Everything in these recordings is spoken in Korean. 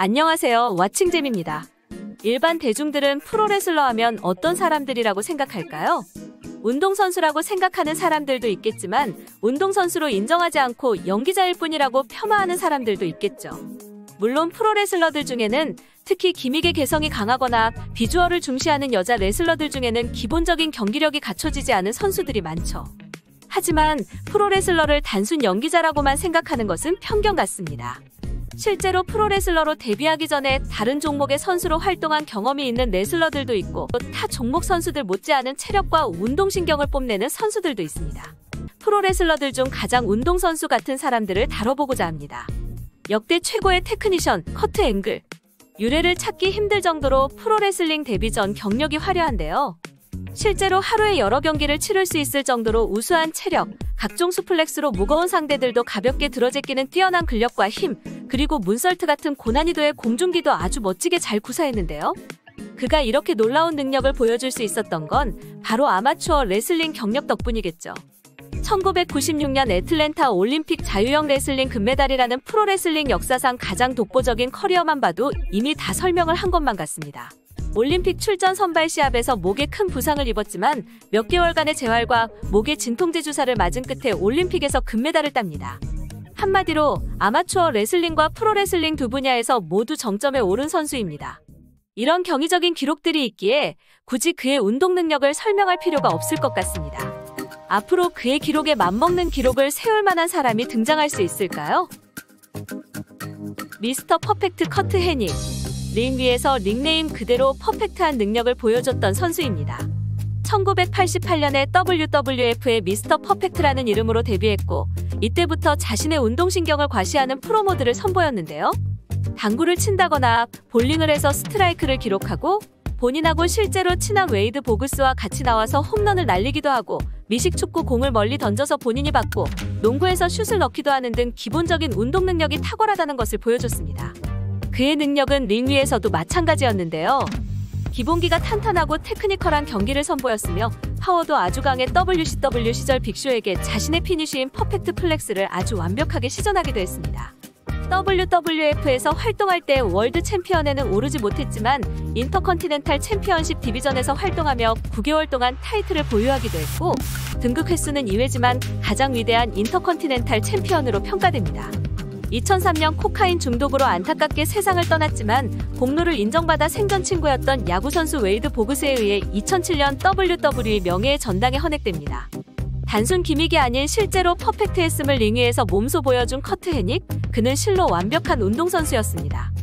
안녕하세요, 왓칭잼입니다. 일반 대중들은 프로레슬러 하면 어떤 사람들이라고 생각할까요? 운동선수라고 생각하는 사람들도 있겠지만 운동선수로 인정하지 않고 연기자일 뿐이라고 폄하하는 사람들도 있겠죠. 물론 프로레슬러들 중에는 특히 기믹의 개성이 강하거나 비주얼을 중시하는 여자 레슬러들 중에는 기본적인 경기력이 갖춰지지 않은 선수들이 많죠. 하지만 프로레슬러를 단순 연기자라고만 생각하는 것은 편견 같습니다. 실제로 프로레슬러로 데뷔하기 전에 다른 종목의 선수로 활동한 경험이 있는 레슬러들도 있고 타 종목 선수들 못지않은 체력과 운동신경을 뽐내는 선수들도 있습니다. 프로레슬러들 중 가장 운동선수 같은 사람들을 다뤄보고자 합니다. 역대 최고의 테크니션 커트 앵글. 유래를 찾기 힘들 정도로 프로레슬링 데뷔 전 경력이 화려한데요. 실제로 하루에 여러 경기를 치를 수 있을 정도로 우수한 체력, 각종 수플렉스로 무거운 상대들도 가볍게 들어제끼는 뛰어난 근력과 힘, 그리고 문설트 같은 고난이도의 공중기도 아주 멋지게 잘 구사했는데요. 그가 이렇게 놀라운 능력을 보여줄 수 있었던 건 바로 아마추어 레슬링 경력 덕분이겠죠. 1996년 애틀랜타 올림픽 자유형 레슬링 금메달이라는 프로레슬링 역사상 가장 독보적인 커리어만 봐도 이미 다 설명을 한 것만 같습니다. 올림픽 출전 선발 시합에서 목에 큰 부상을 입었지만 몇 개월간의 재활과 목에 진통제 주사를 맞은 끝에 올림픽에서 금메달을 땁니다. 한마디로 아마추어 레슬링과 프로레슬링 두 분야에서 모두 정점에 오른 선수입니다. 이런 경이적인 기록들이 있기에 굳이 그의 운동 능력을 설명할 필요가 없을 것 같습니다. 앞으로 그의 기록에 맞먹는 기록을 세울 만한 사람이 등장할 수 있을까요? 미스터 퍼펙트 커트 헤닉. 링 위에서 닉네임 그대로 퍼펙트한 능력을 보여줬던 선수입니다. 1988년에 WWF의 미스터 퍼펙트라는 이름으로 데뷔했고 이때부터 자신의 운동신경을 과시하는 프로모드를 선보였는데요. 당구를 친다거나 볼링을 해서 스트라이크를 기록하고 본인하고 실제로 친한 웨이드 보그스와 같이 나와서 홈런을 날리기도 하고 미식축구 공을 멀리 던져서 본인이 받고 농구에서 슛을 넣기도 하는 등 기본적인 운동 능력이 탁월하다는 것을 보여줬습니다. 그의 능력은 링 위에서도 마찬가지였는데요. 기본기가 탄탄하고 테크니컬한 경기를 선보였으며 파워도 아주 강해 WCW 시절 빅쇼에게 자신의 피니쉬인 퍼펙트 플렉스를 아주 완벽하게 시전하기도 했습니다. WWF에서 활동할 때 월드 챔피언에는 오르지 못했지만 인터컨티넨탈 챔피언십 디비전에서 활동하며 9개월 동안 타이틀을 보유하기도 했고 등극 횟수는 2회지만 가장 위대한 인터컨티넨탈 챔피언으로 평가됩니다. 2003년 코카인 중독으로 안타깝게 세상을 떠났지만 공로를 인정받아 생전 친구였던 야구선수 웨이드 보그스에 의해 2007년 WWE 명예의 전당에 헌액됩니다. 단순 기믹이 아닌 실제로 퍼펙트했음을 링 위에서 몸소 보여준 커트 헤닉, 그는 실로 완벽한 운동선수였습니다.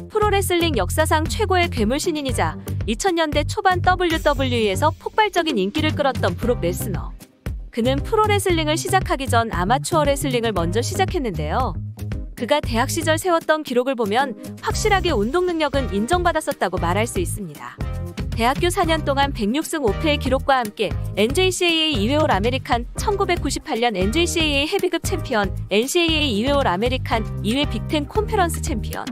프로레슬링 역사상 최고의 괴물 신인이자 2000년대 초반 WWE에서 폭발적인 인기를 끌었던 브록 레스너. 그는 프로레슬링을 시작하기 전 아마추어 레슬링을 먼저 시작했는데요. 그가 대학 시절 세웠던 기록을 보면 확실하게 운동 능력은 인정받았었다고 말할 수 있습니다. 대학교 4년 동안 106승 5패의 기록과 함께 NJCAA 2회 올 아메리칸, 1998년 NJCAA 헤비급 챔피언, NCAA 2회 올 아메리칸, 2회 빅텐 콘페런스 챔피언,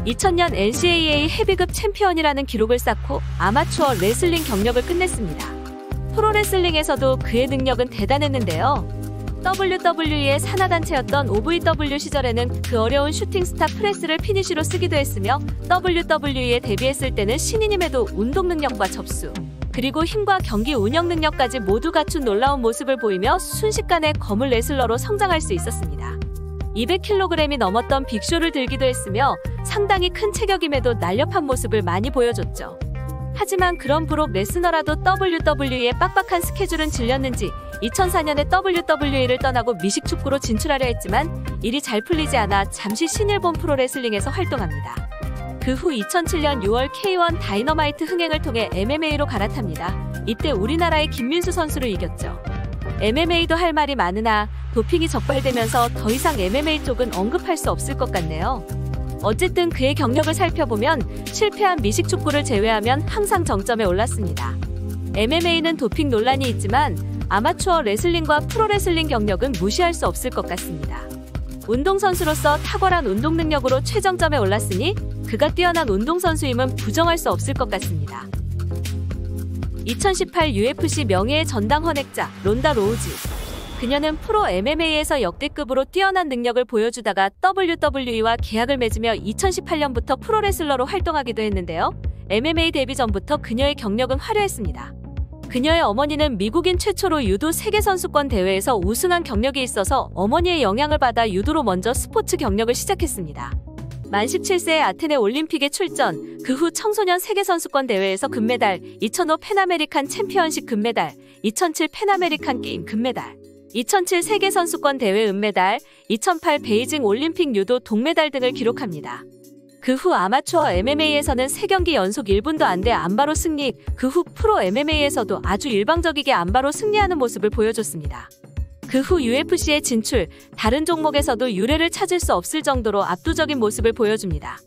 2000년 NCAA 헤비급 챔피언이라는 기록을 쌓고 아마추어 레슬링 경력을 끝냈습니다. 프로레슬링에서도 그의 능력은 대단했는데요. WWE의 산하단체였던 OVW 시절에는 그 어려운 슈팅스타 프레스를 피니쉬로 쓰기도 했으며 WWE에 데뷔했을 때는 신인임에도 운동 능력과 접수, 그리고 힘과 경기 운영 능력까지 모두 갖춘 놀라운 모습을 보이며 순식간에 거물 레슬러로 성장할 수 있었습니다. 200kg이 넘었던 빅쇼를 들기도 했으며 상당히 큰 체격임에도 날렵한 모습을 많이 보여줬죠. 하지만 그런 브록 레스너라도 WWE의 빡빡한 스케줄은 질렸는지 2004년에 WWE를 떠나고 미식축구로 진출하려 했지만 일이 잘 풀리지 않아 잠시 신일본 프로레슬링에서 활동합니다. 그 후 2007년 6월 K1 다이너마이트 흥행을 통해 MMA로 갈아탑니다. 이때 우리나라의 김민수 선수를 이겼죠. MMA도 할 말이 많으나 도핑이 적발되면서 더 이상 MMA 쪽은 언급할 수 없을 것 같네요. 어쨌든 그의 경력을 살펴보면 실패한 미식축구를 제외하면 항상 정점에 올랐습니다. MMA는 도핑 논란이 있지만 아마추어 레슬링과 프로레슬링 경력은 무시할 수 없을 것 같습니다. 운동선수로서 탁월한 운동 능력으로 최정점에 올랐으니 그가 뛰어난 운동선수임은 부정할 수 없을 것 같습니다. 2018 UFC 명예의 전당 헌액자 론다 로우지. 그녀는 프로 MMA에서 역대급으로 뛰어난 능력을 보여주다가 WWE와 계약을 맺으며 2018년부터 프로레슬러로 활동하기도 했는데요. MMA 데뷔 전부터 그녀의 경력은 화려했습니다. 그녀의 어머니는 미국인 최초로 유도 세계선수권 대회에서 우승한 경력이 있어서 어머니의 영향을 받아 유도로 먼저 스포츠 경력을 시작했습니다. 만 17세에 아테네 올림픽에 출전, 그 후 청소년 세계선수권 대회에서 금메달, 2005 팬아메리칸 챔피언십 금메달, 2007 팬아메리칸 게임 금메달, 2007 세계선수권 대회 은메달, 2008 베이징 올림픽 유도 동메달 등을 기록합니다. 그 후 아마추어 MMA에서는 3경기 연속 1분도 안 돼 안바로 승리, 그 후 프로 MMA에서도 아주 일방적이게 안바로 승리하는 모습을 보여줬습니다. 그 후 UFC에 진출, 다른 종목에서도 유례를 찾을 수 없을 정도로 압도적인 모습을 보여줍니다.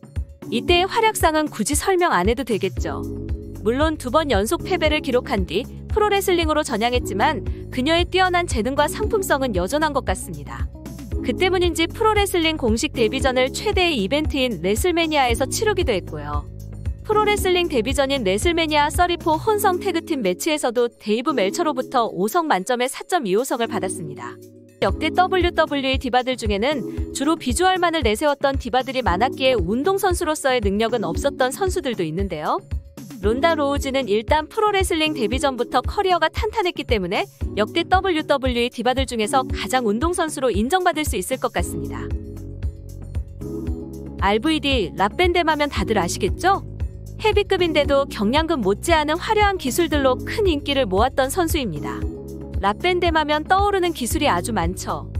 이때의 활약상은 굳이 설명 안 해도 되겠죠. 물론 2번 연속 패배를 기록한 뒤 프로레슬링으로 전향했지만 그녀의 뛰어난 재능과 상품성은 여전한 것 같습니다. 그 때문인지 프로레슬링 공식 데뷔전을 최대의 이벤트인 레슬매니아에서 치르기도 했고요. 프로레슬링 데뷔전인 레슬매니아 34 혼성 태그팀 매치에서도 데이브 멜처로부터 5성 만점에 4.25성을 받았습니다. 역대 WWE 디바들 중에는 주로 비주얼만을 내세웠던 디바들이 많았기에 운동선수로서의 능력은 없었던 선수들도 있는데요. 론다 로우즈는 일단 프로레슬링 데뷔 전부터 커리어가 탄탄했기 때문에 역대 WWE 디바들 중에서 가장 운동선수로 인정받을 수 있을 것 같습니다. RVD, 랍밴뎀 하면 다들 아시겠죠? 헤비급인데도 경량급 못지않은 화려한 기술들로 큰 인기를 모았던 선수입니다. 랍밴뎀 하면 떠오르는 기술이 아주 많죠.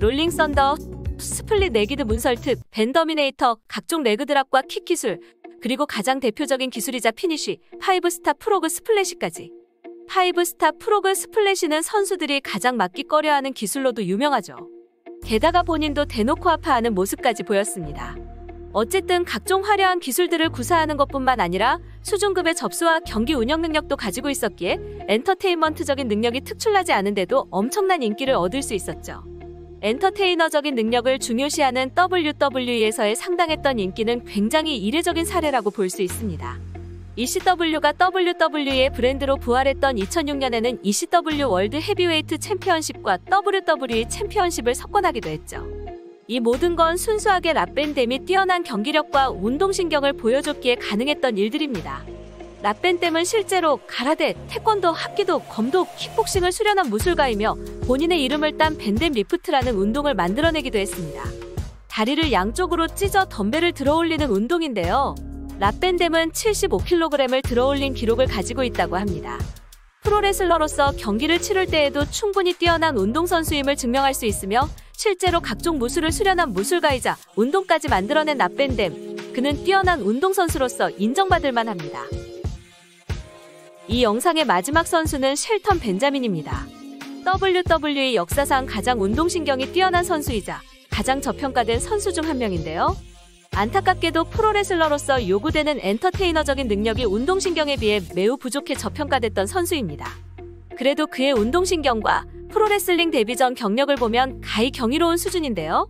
롤링 썬더, 스플릿 레기드 문설특, 밴더미네이터, 각종 레그드랍과 킥 기술, 그리고 가장 대표적인 기술이자 피니쉬, 5스타 프로그 스플래시까지. 5스타 프로그 스플래시는 선수들이 가장 맞기꺼려하는 기술로도 유명하죠. 게다가 본인도 대놓고 아파하는 모습까지 보였습니다. 어쨌든 각종 화려한 기술들을 구사하는 것뿐만 아니라 수준급의 접수와 경기 운영 능력도 가지고 있었기에 엔터테인먼트적인 능력이 특출나지 않은데도 엄청난 인기를 얻을 수 있었죠. 엔터테이너적인 능력을 중요시하는 WWE에서의 상당했던 인기는 굉장히 이례적인 사례라고 볼 수 있습니다. ECW가 WWE의 브랜드로 부활했던 2006년에는 ECW 월드 헤비웨이트 챔피언십과 WWE 챔피언십을 석권하기도 했죠. 이 모든 건 순수하게 랍밴뎀이 뛰어난 경기력과 운동신경을 보여줬기에 가능했던 일들입니다. 랍밴뎀은 실제로 가라데, 태권도, 합기도, 검도, 킥복싱을 수련한 무술가이며 본인의 이름을 딴 밴뎀 리프트라는 운동을 만들어내기도 했습니다. 다리를 양쪽으로 찢어 덤벨을 들어올리는 운동인데요. 랍밴뎀은 75kg을 들어올린 기록을 가지고 있다고 합니다. 프로레슬러로서 경기를 치를 때에도 충분히 뛰어난 운동선수임을 증명할 수 있으며 실제로 각종 무술을 수련한 무술가이자 운동까지 만들어낸 랍밴뎀, 그는 뛰어난 운동선수로서 인정받을 만합니다. 이 영상의 마지막 선수는 쉘턴 벤자민입니다. WWE 역사상 가장 운동신경이 뛰어난 선수이자 가장 저평가된 선수 중 한 명인데요. 안타깝게도 프로레슬러로서 요구되는 엔터테이너적인 능력이 운동신경에 비해 매우 부족해 저평가됐던 선수입니다. 그래도 그의 운동신경과 프로레슬링 데뷔 전 경력을 보면 가히 경이로운 수준인데요.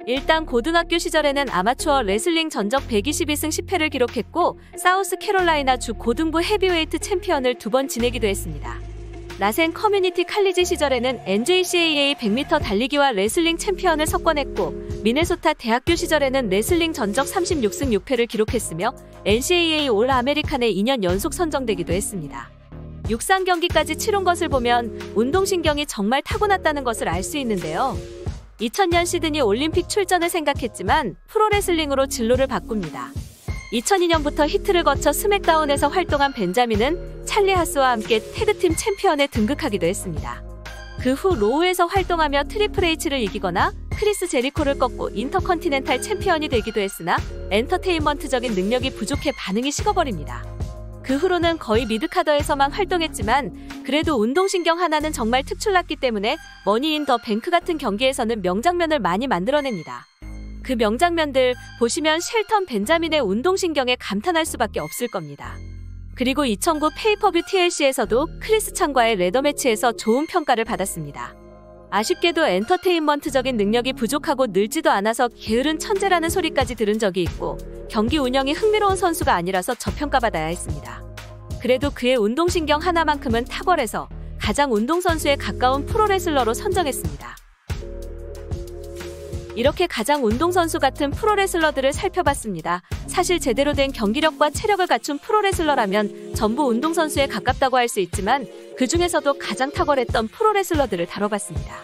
일단 고등학교 시절에는 아마추어 레슬링 전적 122승 10패를 기록했고 사우스캐롤라이나 주 고등부 헤비웨이트 챔피언을 2번 지내기도 했습니다. 라센 커뮤니티 칼리지 시절에는 NJCAA 100m 달리기와 레슬링 챔피언을 석권했고 미네소타 대학교 시절에는 레슬링 전적 36승 6패를 기록했으며 NCAA 올 아메리칸에 2년 연속 선정되기도 했습니다. 육상 경기까지 치른 것을 보면 운동신경이 정말 타고났다는 것을 알 수 있는데요. 2000년 시드니 올림픽 출전을 생각했지만 프로레슬링으로 진로를 바꿉니다. 2002년부터 히트를 거쳐 스맥다운에서 활동한 벤자민은 찰리 하스와 함께 태그팀 챔피언에 등극하기도 했습니다. 그 후 로우에서 활동하며 트리플 H를 이기거나 크리스 제리코를 꺾고 인터컨티넨탈 챔피언이 되기도 했으나 엔터테인먼트적인 능력이 부족해 반응이 식어버립니다. 그 후로는 거의 미드카더에서만 활동했지만 그래도 운동신경 하나는 정말 특출났기 때문에 머니 인 더 뱅크 같은 경기에서는 명장면을 많이 만들어냅니다. 그 명장면들 보시면 쉘턴 벤자민의 운동신경에 감탄할 수밖에 없을 겁니다. 그리고 2009 페이퍼뷰 TLC에서도 크리스 찬과의 레더매치에서 좋은 평가를 받았습니다. 아쉽게도 엔터테인먼트적인 능력이 부족하고 늙지도 않아서 게으른 천재라는 소리까지 들은 적이 있고 경기 운영이 흥미로운 선수가 아니라서 저평가받아야 했습니다. 그래도 그의 운동신경 하나만큼은 탁월해서 가장 운동선수에 가까운 프로레슬러로 선정했습니다. 이렇게 가장 운동선수 같은 프로레슬러들을 살펴봤습니다. 사실 제대로 된 경기력과 체력을 갖춘 프로레슬러라면 전부 운동선수에 가깝다고 할 수 있지만 그 중에서도 가장 탁월했던 프로레슬러들을 다뤄봤습니다.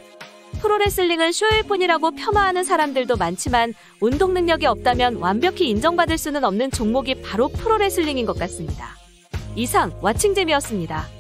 프로레슬링은 쇼일 뿐이라고 폄하하는 사람들도 많지만 운동 능력이 없다면 완벽히 인정받을 수는 없는 종목이 바로 프로레슬링인 것 같습니다. 이상 왓칭잼이었습니다.